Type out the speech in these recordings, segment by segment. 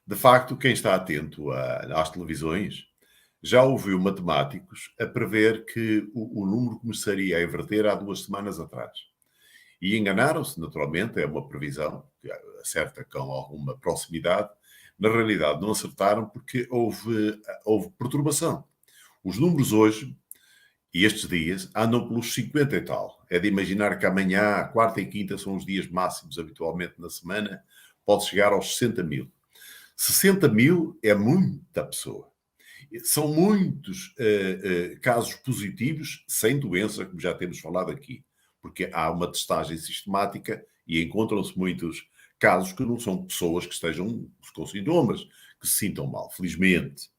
De facto, quem está atento às televisões já ouviu matemáticos a prever que o número começaria a inverter há 2 semanas atrás. E enganaram-se, naturalmente, é uma previsão que acerta com alguma proximidade. Na realidade, não acertaram porque houve perturbação. Os números hoje, e estes dias, andam pelos 50 e tal. É de imaginar que amanhã, a quarta e quinta, são os dias máximos habitualmente na semana, pode chegar aos 60 mil. 60 mil é muita pessoa. São muitos casos positivos sem doença, como já temos falado aqui, porque há uma testagem sistemática e encontram-se muitos casos que não são pessoas que estejam com sintomas, que se sintam mal, felizmente.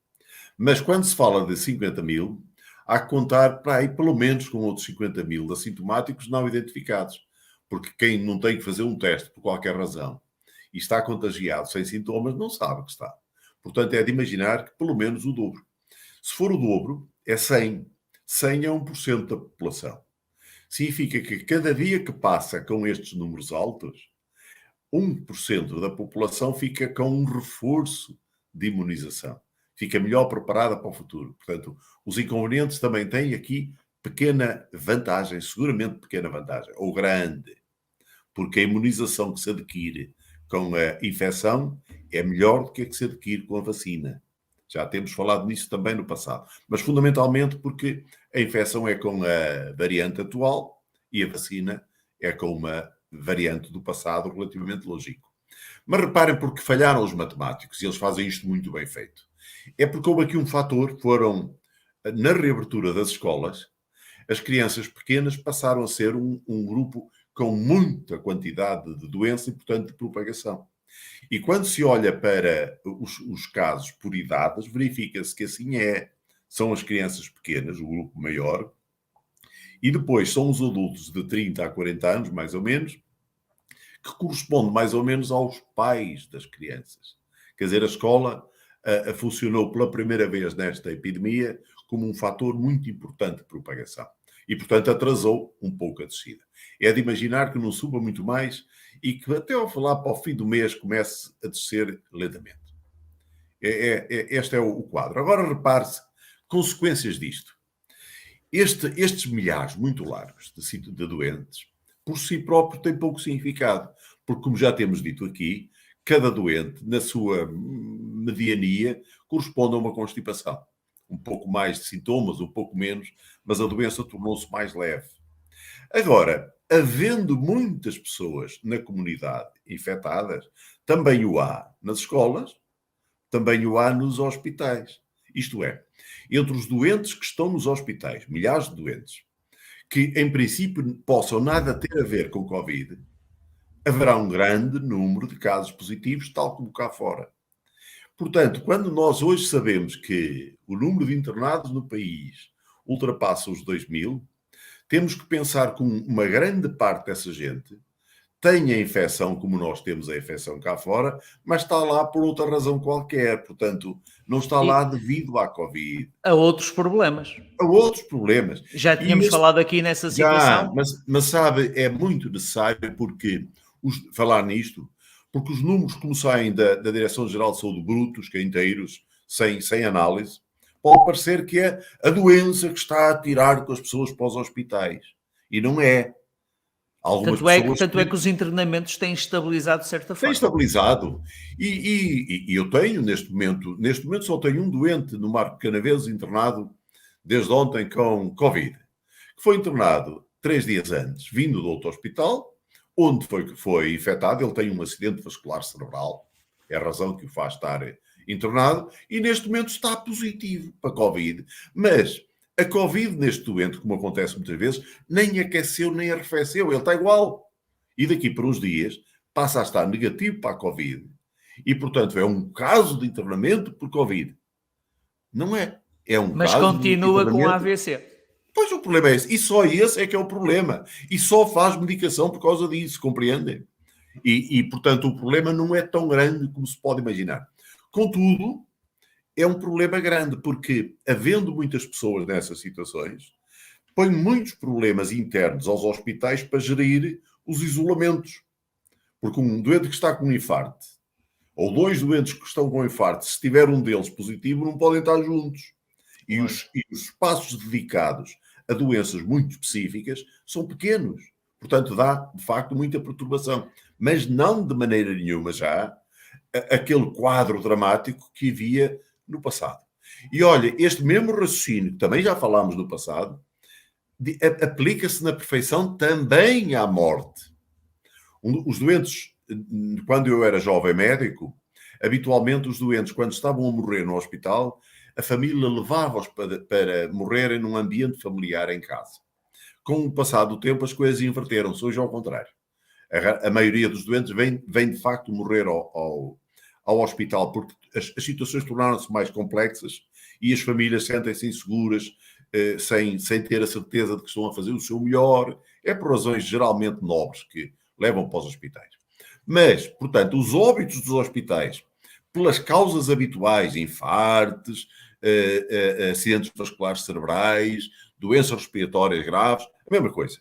Mas quando se fala de 50 mil, há que contar para aí pelo menos com outros 50 mil assintomáticos não identificados, porque quem não tem que fazer um teste por qualquer razão e está contagiado sem sintomas não sabe que está. Portanto, é de imaginar que pelo menos o dobro. Se for o dobro, é 100. 100 é 1% da população. Significa que cada dia que passa com estes números altos, 1% da população fica com um reforço de imunização. Fica melhor preparada para o futuro. Portanto, os inconvenientes também têm aqui pequena vantagem, seguramente pequena vantagem, ou grande, porque a imunização que se adquire com a infecção é melhor do que a que se adquire com a vacina. Já temos falado nisso também no passado. Mas fundamentalmente porque a infecção é com a variante atual e a vacina é com uma variante do passado relativamente longínquo. Mas reparem porque falharam os matemáticos e eles fazem isto muito bem feito. É porque houve aqui um fator, na reabertura das escolas, as crianças pequenas passaram a ser um grupo com muita quantidade de doença e, portanto, de propagação. E quando se olha para os casos por idades, verifica-se que assim é. São as crianças pequenas, o grupo maior, e depois são os adultos de 30 a 40 anos, mais ou menos, que corresponde mais ou menos aos pais das crianças. Quer dizer, a escola funcionou pela primeira vez nesta epidemia como um fator muito importante de propagação. E, portanto, atrasou um pouco a descida. É de imaginar que não suba muito mais e que até ao falar para o fim do mês comece a descer lentamente. Este é o quadro. Agora repare-se, consequências disto. Estes milhares muito largos de doentes, por si próprio, têm pouco significado. Porque, como já temos dito aqui, cada doente, na sua mediania, corresponde a uma constipação. Um pouco mais de sintomas, um pouco menos, mas a doença tornou-se mais leve. Agora, havendo muitas pessoas na comunidade infectadas, também o há nas escolas, também o há nos hospitais. Isto é, entre os doentes que estão nos hospitais, milhares de doentes, que em princípio possam nada ter a ver com Covid, haverá um grande número de casos positivos, tal como cá fora. Portanto, quando nós hoje sabemos que o número de internados no país ultrapassa os 2.000, temos que pensar que uma grande parte dessa gente tem a infecção, como nós temos a infecção cá fora, mas está lá por outra razão qualquer. Portanto, não está lá devido à Covid. A outros problemas. A outros problemas. Já tínhamos falado aqui nessa situação. Mas sabe, é muito necessário falar nisto, porque os números como saem da Direção-Geral de Saúde brutos, que inteiros, sem análise, pode parecer que é a doença que está a tirar com as pessoas para os hospitais. E não é. Tanto é que os internamentos têm estabilizado de certa forma. Tem estabilizado. E eu tenho, neste momento só tenho um doente no Marco Canaveses internado desde ontem com Covid, que foi internado 3 dias antes, vindo do outro hospital, onde foi infectado. Ele tem um acidente vascular cerebral, é a razão que o faz estar internado, e neste momento está positivo para Covid. Mas a Covid neste doente, como acontece muitas vezes, nem aqueceu nem arrefeceu, ele está igual. E daqui por uns dias passa a estar negativo para a Covid. E, portanto, é um caso de internamento por Covid. Não é. É um Mas caso continua de com a AVC. Pois o problema é esse. E só esse é que é o problema. E só faz medicação por causa disso, compreendem? E, portanto, o problema não é tão grande como se pode imaginar. Contudo, é um problema grande, porque, havendo muitas pessoas nessas situações, põe muitos problemas internos aos hospitais para gerir os isolamentos. Porque um doente que está com um infarto ou 2 doentes que estão com infarto, se tiver um deles positivo, não podem estar juntos. E os espaços dedicados a doenças muito específicas são pequenos. Portanto, dá, de facto, muita perturbação. Mas não de maneira nenhuma já aquele quadro dramático que havia no passado. E olha, este mesmo raciocínio, que também já falámos no passado, aplica-se na perfeição também à morte. Os doentes, quando eu era jovem médico, habitualmente os doentes, quando estavam a morrer no hospital, a família levava-os para morrerem num ambiente familiar em casa. Com o passar do tempo, as coisas inverteram-se. Hoje, ao contrário. A maioria dos doentes vem de facto morrer ao hospital, porque as situações tornaram-se mais complexas e as famílias sentem-se inseguras, sem ter a certeza de que estão a fazer o seu melhor. É por razões geralmente nobres que levam para os hospitais. Mas, portanto, os óbitos dos hospitais, pelas causas habituais, infartos, acidentes vasculares cerebrais, doenças respiratórias graves, a mesma coisa.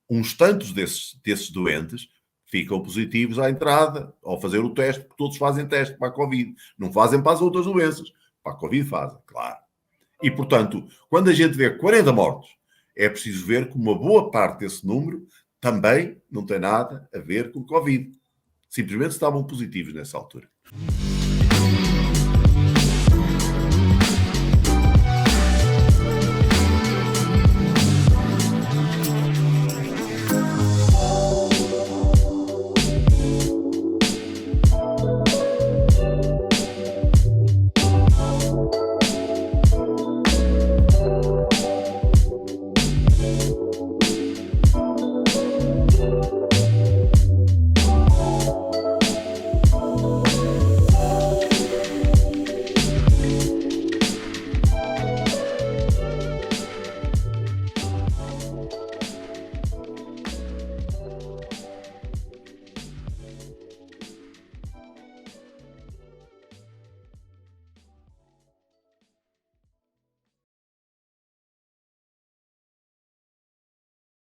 Uns tantos desses doentes ficam positivos à entrada, ao fazer o teste, porque todos fazem teste para a Covid. Não fazem para as outras doenças. Para a Covid fazem, claro. E, portanto, quando a gente vê 40 mortos, é preciso ver que uma boa parte desse número também não tem nada a ver com Covid. Simplesmente estavam positivos nessa altura.